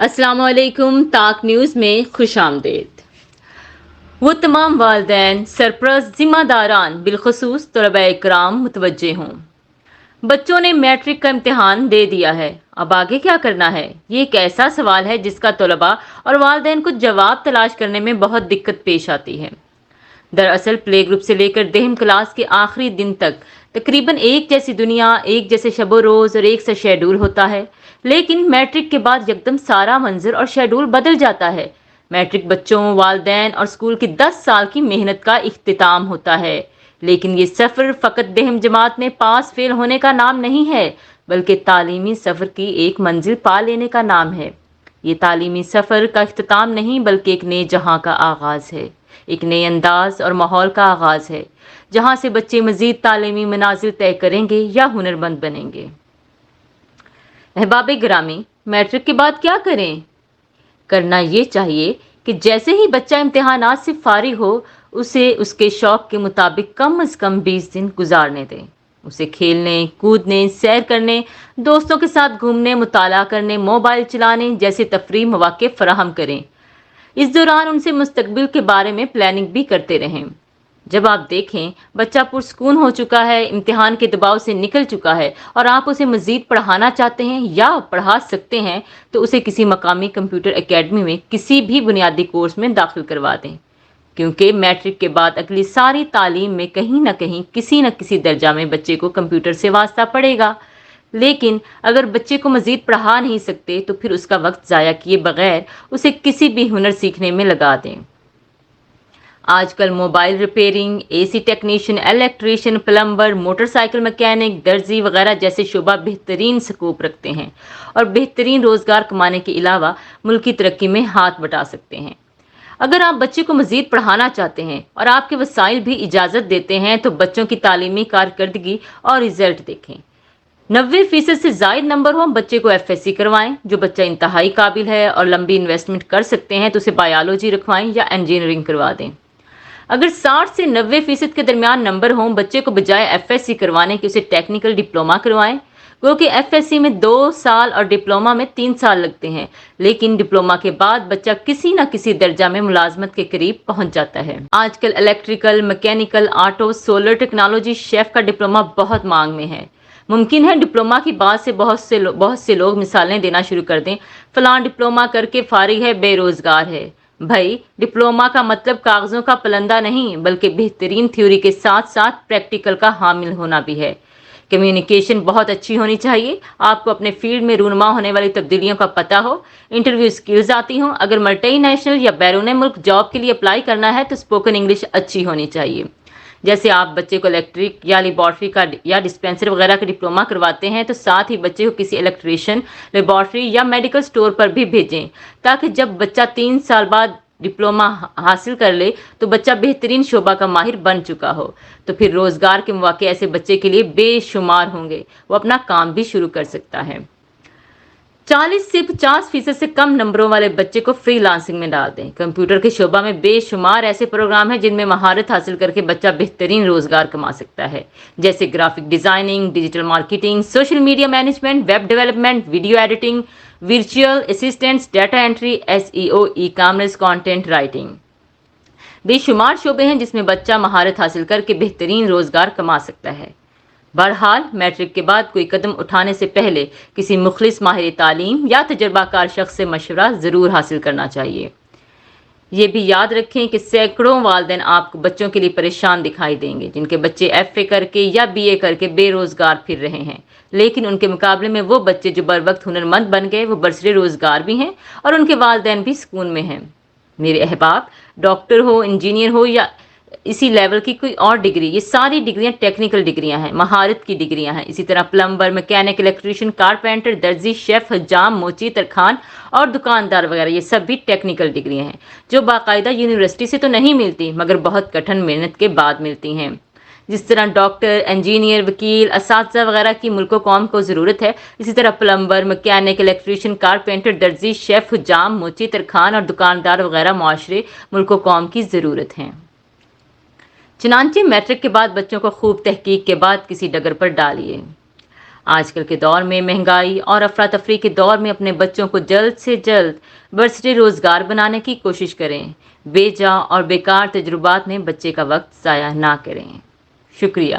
अस्सलाम वालेकुम। ताक न्यूज़ में खुश आमदेद। वो तमाम वालिदैन सरप्रस्त जिम्मेदारान बिलखसूस तलबा इकराम मुतवज्जे हों। बच्चों ने मैट्रिक का इम्तिहान दे दिया है, अब आगे क्या करना है? ये एक ऐसा सवाल है जिसका तलबा और वालिदैन को जवाब तलाश करने में बहुत दिक्कत पेश आती है। दरअसल प्ले ग्रुप से लेकर देहम क्लास के आखिरी दिन तक तकरीबन एक जैसी दुनिया, एक जैसे शबो रोज और एक सा शेड्यूल होता है। लेकिन मैट्रिक के बाद यकदम सारा मंजर और शेड्यूल बदल जाता है। मैट्रिक बच्चों, वालदैन और स्कूल की 10 साल की मेहनत का इख्तिताम होता है। लेकिन ये सफ़र फ़कत देहम जमात में पास फेल होने का नाम नहीं है, बल्कि तालीमी सफ़र की एक मंजिल पा लेने का नाम है। ये तालीमी सफ़र का इख्तिताम नहीं, बल्कि एक नए जहां का आगाज़ है, एक नए अंदाज और माहौल का आगाज़ है, जहां से बच्चे मज़ीद तालीमी मनाजिल तय करेंगे या हुनरमंद बनेंगे। अहबाब गिरामी, मैट्रिक के बाद क्या करें? करना ये चाहिए कि जैसे ही बच्चा इम्तिहानात से फारिग हो, उसे उसके शौक के मुताबिक कम से कम 20 दिन गुजारने दें। उसे खेलने, कूदने, सैर करने, दोस्तों के साथ घूमने, मुताला करने, मोबाइल चलाने जैसे तफरीह मौके फराहम करें। इस दौरान उनसे मुस्तकबिल के बारे में प्लानिंग भी करते रहें। जब आप देखें बच्चा पुरस्कून हो चुका है, इम्तिहान के दबाव से निकल चुका है और आप उसे मजीद पढ़ाना चाहते हैं या पढ़ा सकते हैं, तो उसे किसी मकामी कंप्यूटर एकेडमी में किसी भी बुनियादी कोर्स में दाखिल करवा दें। क्योंकि मैट्रिक के बाद अगली सारी तालीम में कहीं ना कहीं किसी न किसी दर्जा में बच्चे को कंप्यूटर से वास्ता पड़ेगा। लेकिन अगर बच्चे को मजीद पढ़ा नहीं सकते, तो फिर उसका वक्त ज़ाया किए बगैर उसे किसी भी हुनर सीखने में लगा दें। आजकल mobile repairing, AC technician, electrician, plumber, motorcycle mechanic, दर्जी वगैरह जैसे शोबा बेहतरीन स्कोप रखते हैं और बेहतरीन रोजगार कमाने के अलावा मुल्क की तरक्की में हाथ बटा सकते हैं। अगर आप बच्चे को मजीद पढ़ाना चाहते हैं और आपके वसाइल भी इजाज़त देते हैं, तो बच्चों की तालीमी कारकर्दगी और रिजल्ट देखें। 90% से ज़ायद नंबर हो, बच्चे को FSC करवाएं। जो बच्चा इंतहाई काबिल है और लंबी इन्वेस्टमेंट कर सकते हैं, तो उसे बायोलॉजी रखवाएं या इंजीनियरिंग करवा दें। अगर 60 से 90% के दरमियान नंबर हों, बच्चे को बजाय FSC करवाने के उसे टेक्निकल डिप्लोमा करवाएं। क्योंकि FSC में 2 साल और डिप्लोमा में 3 साल लगते हैं, लेकिन डिप्लोमा के बाद बच्चा किसी न किसी दर्जा में मुलाजमत के करीब पहुंच जाता है। आजकल electrical, mechanical, auto, solar technology, chef का डिप्लोमा बहुत मांग में है। मुमकिन है डिप्लोमा की बात से बहुत से लोग मिसालें देना शुरू कर दें, फलां डिप्लोमा करके फारिग है, बेरोजगार है। भाई, डिप्लोमा का मतलब कागजों का पलंदा नहीं, बल्कि बेहतरीन थ्योरी के साथ साथ प्रैक्टिकल का हामिल होना भी है। कम्युनिकेशन बहुत अच्छी होनी चाहिए, आपको अपने फील्ड में रूनमा होने वाली तब्दीलियों का पता हो, इंटरव्यू स्किल्स आती हों। अगर मल्टी नेशनल या बैरून मुल्क जॉब के लिए अप्लाई करना है, तो स्पोकन इंग्लिश अच्छी होनी चाहिए। जैसे आप बच्चे को इलेक्ट्रिक या लेबॉर्ट्री का या डिस्पेंसर वगैरह का डिप्लोमा करवाते हैं, तो साथ ही बच्चे को किसी इलेक्ट्रिशियन, लेबॉर्ट्री या मेडिकल स्टोर पर भी भेजें, ताकि जब बच्चा 3 साल बाद डिप्लोमा हासिल कर ले, तो बच्चा बेहतरीन शोबा का माहिर बन चुका हो। तो फिर रोजगार के मौके ऐसे बच्चे के लिए बेशुमार होंगे, वो अपना काम भी शुरू कर सकता है। 40 से 50% से कम नंबरों वाले बच्चे को फ्रीलांसिंग में डाल दें। कंप्यूटर के शोबा में बेशुमार ऐसे प्रोग्राम हैं जिनमें महारत हासिल करके बच्चा बेहतरीन रोजगार कमा सकता है, जैसे graphic designing, digital marketing, social media management, web development, video editing, virtual assistants, data entry, SEO, e commerce, content writing. बेशुमार शोबे हैं जिसमें बच्चा महारत हासिल करके बेहतरीन रोजगार कमा सकता है। बहरहाल, मैट्रिक के बाद कोई कदम उठाने से पहले किसी मुखलिस माहिर तालीम या तजर्बाकार शख्स से मशवरा ज़रूर हासिल करना चाहिए। ये भी याद रखें कि सैकड़ों वालिदैन आपको बच्चों के लिए परेशान दिखाई देंगे जिनके बच्चे FA करके या BA करके बेरोजगार फिर रहे हैं, लेकिन उनके मुकाबले में वो बच्चे जो बर वक्त हुनरमंद बन गए, वो बरसरे रोजगार भी हैं और उनके वालिदैन भी सुकून में हैं। मेरे अहबाब, डॉक्टर हो, इंजीनियर हो या इसी लेवल की कोई और डिग्री, ये सारी डिग्रियां टेक्निकल डिग्रियां हैं, महारत की डिग्रियां हैं। इसी तरह प्लम्बर, मैकेनिक, इलेक्ट्रीशियन, कारपेंटर, दर्जी, शेफ, हजाम, मोची, तरखान और दुकानदार वगैरह, ये सब भी टेक्निकल डिग्रियां हैं जो बाकायदा यूनिवर्सिटी से तो नहीं मिलती, मगर बहुत कठिन मेहनत के बाद मिलती हैं। जिस तरह डॉक्टर, इंजीनियर, वकील, असातिज़ा वगैरह की मुल्क कौम को ज़रूरत है, इसी तरह प्लम्बर, मैकेनिक, इलेक्ट्रीशियन, कारपेंटर, दर्जी, शेफ, हजाम, मोची, तरखान और दुकानदार वगैरह माशरे मुल्क कौम की ज़रूरत हैं। चनांचे मैट्रिक के बाद बच्चों को खूब तहकीक के बाद किसी डगर पर डालिए। آج کل کے دور میں مہنگائی اور افراتفری کے دور میں اپنے بچوں کو جلد سے جلد برسٹے روزگار بنانے کی کوشش کریں. بے جا اور بیکار تجربات میں بچے کا وقت ضائع نہ کریں. شکریہ.